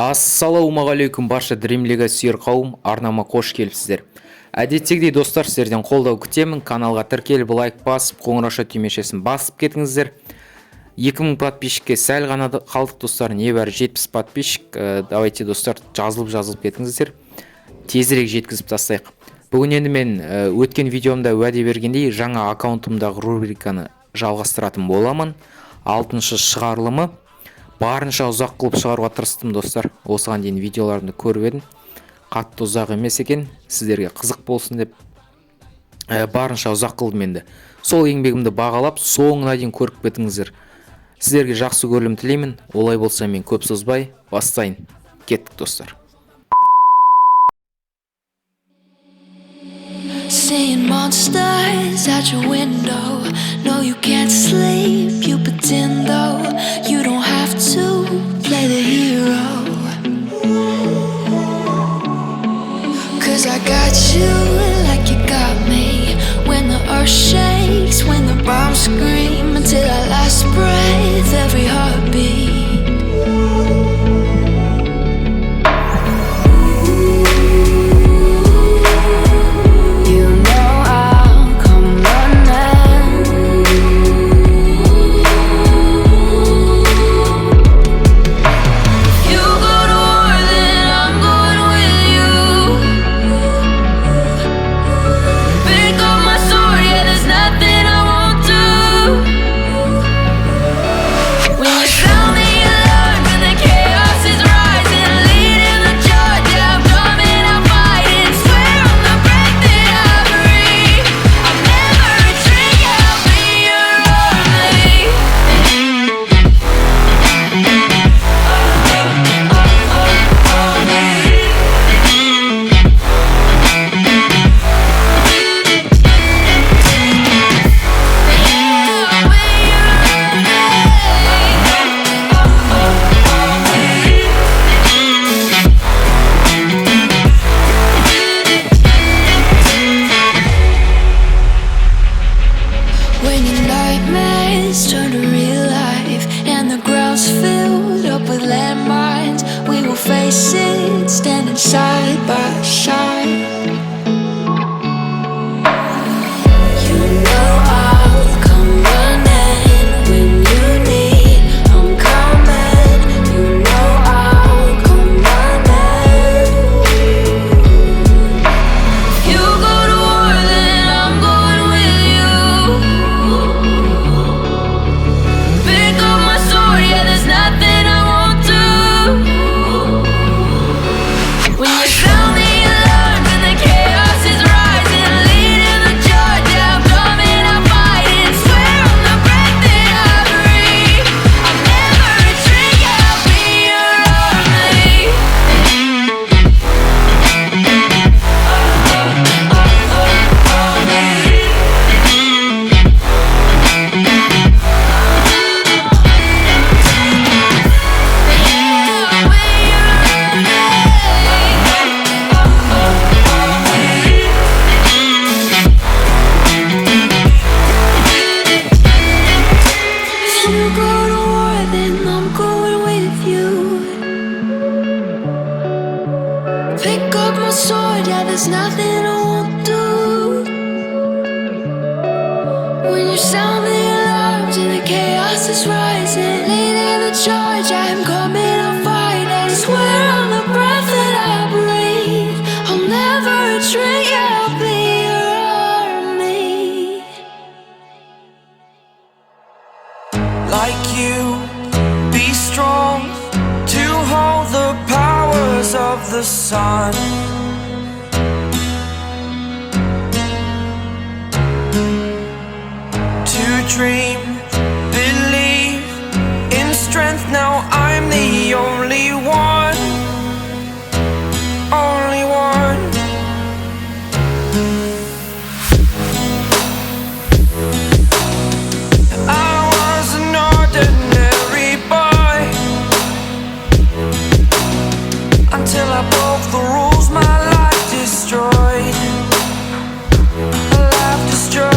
Ассалаумағалейкум барша дремлеге сүйер қауым, арнама қош келіпсіздер. Әдеттегідей достар, сіздерден қолдау күтемін. Каналға тіркеліп, лайк басып, қоңырауша түймешесін басып кетіңіздер. 2000 подписчикке сәл ғана қалдық достар, небәрі 70 подписчик. Давайте достар, жазылып кетіңіздер. Тезірек жеткізіп тастайық. Бүгін енді мен өткен видеомда уәде бергендей, жаңа аккаунтымдағы рубриканы жалғастыратын боламын. 6-шы шығарылымы. Барынша ұзақ қылып шығаруға тырыстым достар. Осыған дейін видеоларымды көріп едім. Қатты ұзақ емес екен, сіздерге қызық болсын деп барынша ұзақ қылдым енді. Сол еңбегімді бағалап, соңына дейін көріп кетіңіздер. Сіздерге жақсы көрілім тілеймін. Олай болса мен көп созбай бастайын. Кеттік достар. Seeing monsters out your window. No, you can't sleep, you pretend though. You don't have to play the hero. Cause I got you like you got me. When the earth shakes, when the bombs scream. Until our last breath, every heartbeat. Turn to real life and the ground's filled up with landmines. We will face it, standing side by side. You know I'll come running when you need. I'm coming. You know I'll come running. You go to war, then I'm going with you. Pick up my sword, yeah, there's nothing I won't do. When you sound the alarms and the chaos is rising, leading the charge, I'm coming, I'll fight. I swear on the breath that I breathe, I'll never retreat, yeah, I'll be your army. Like you, be strong to hold the powers of the sun. To dream, believe in strength. Now I'm the only one, only one. I was an ordinary boy until I broke the rules, my life destroyed, a life destroyed.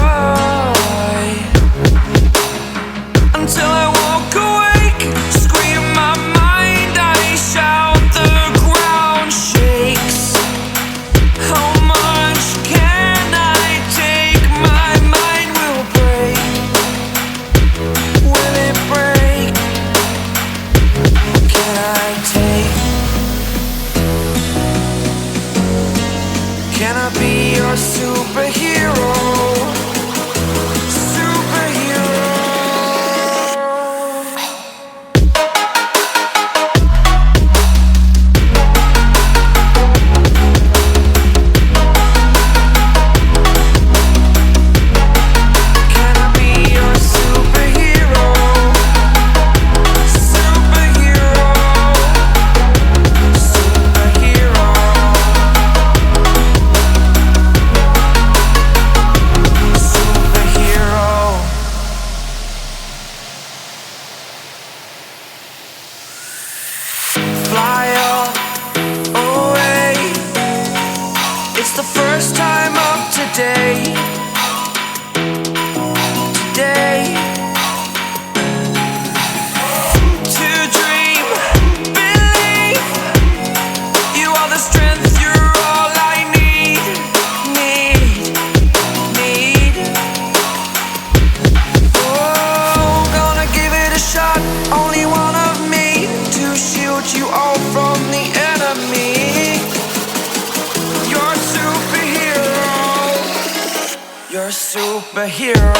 your superhero.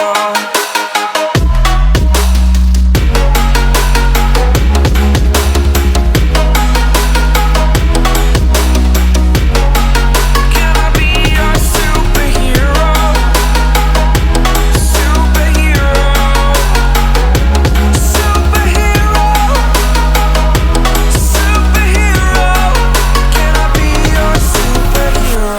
Can I be your superhero? Superhero. Superhero. Superhero. Can I be your superhero?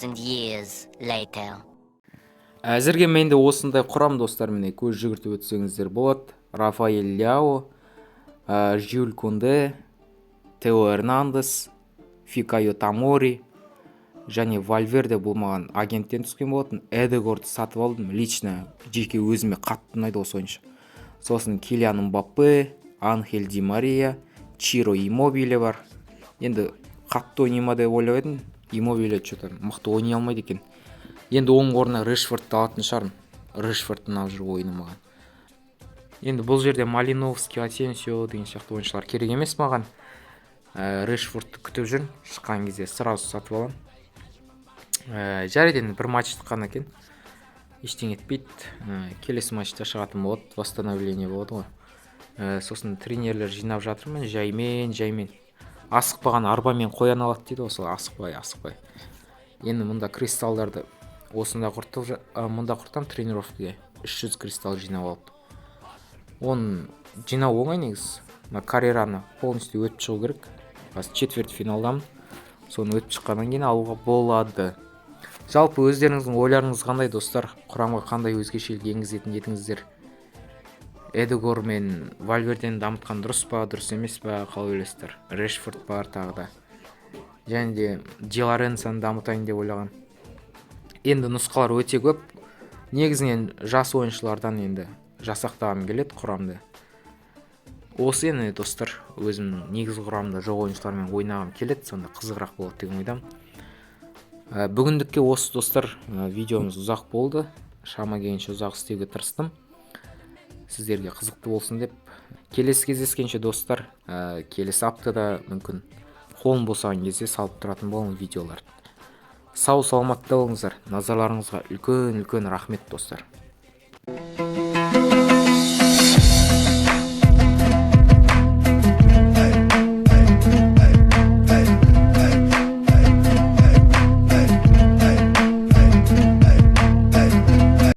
Years later. Әзірге менде осындай құрам достар, міне көз жүгіртіп өтсеңіздер болады. Рафаэль Ляо, Жюль Кунде, Тео Эрнандес, Фикайо Тамори және Вальверде бұл маған агенттен түскен болатын. Эдегорды сатып алдым, лично жеке өзіме қатты ұнайды осы ойыншы. Сосын Килиан Мбаппе, Анхель Ди Мария, Чиро Иммобиле бар. Енді қатты ойнай ма деп ойлап едім, Иммобиле что-то мықты ойнай алмайды екен. Енді оның орнына Решфордты алатын шығармын. Решфордтың алып жүр ойыны маған. Енді бұл жерде Малиновский, Асенсио деген сияқты ойыншылар керек емес маған. Решфордты күтіп жүр, шыққан кезде сразу сатып алам. Жарайды, бір матчты қана екен. Ештеңе етпейді. Келесі матчта шығатын болады, восстановление болады ғой. Сосын тренерлер жинап жатырмын, жаймен. Асықпаған арбамен қоян алады дейді, осылай асықпай. Енді мұнда кристалдарды осында құртам тренировкаге 300 кристалл жинап алып. Оны жинау оңай негіз. Карьераны полностью өтіп шығу керек. Қазір четверть финалдамын. Соны өтіп шыққаннан кейін алуға болады. Жалпы өздеріңіздің ойларыңыз қандай, достар? Құрамға қандай өзгешелік енгізетін едіңіздер? Эдегор мен Вальвердені дамытқан дұрыс па, дұрыс емес па, қалай ойлайсыздар? Решфорд бар тағы да. Және де Ди Лоренцоны дамытайын деп ойлаған. Енді нұсқалар өте көп. Негізінен жас ойыншылардан енді жасақтағым келеді құрамды. Осы енді достар, өзім негізгі құрамда жоқ ойыншылармен ойнағым келеді, сонда қызығырақ болады деген ойдамын. Бүгіндікке осы достар, видеомыз ұзақ болды. Шама келгенше ұзақ істеуге тырыстым. Сіздерге қызықты болсын деп. Келесі кездескенше достар, келесі аптада мүмкін қолым босаған кезде салып тұратын боламын видеоларды. Сау саламатта болыңыздар. Назарларыңызға үлкен рахмет достар.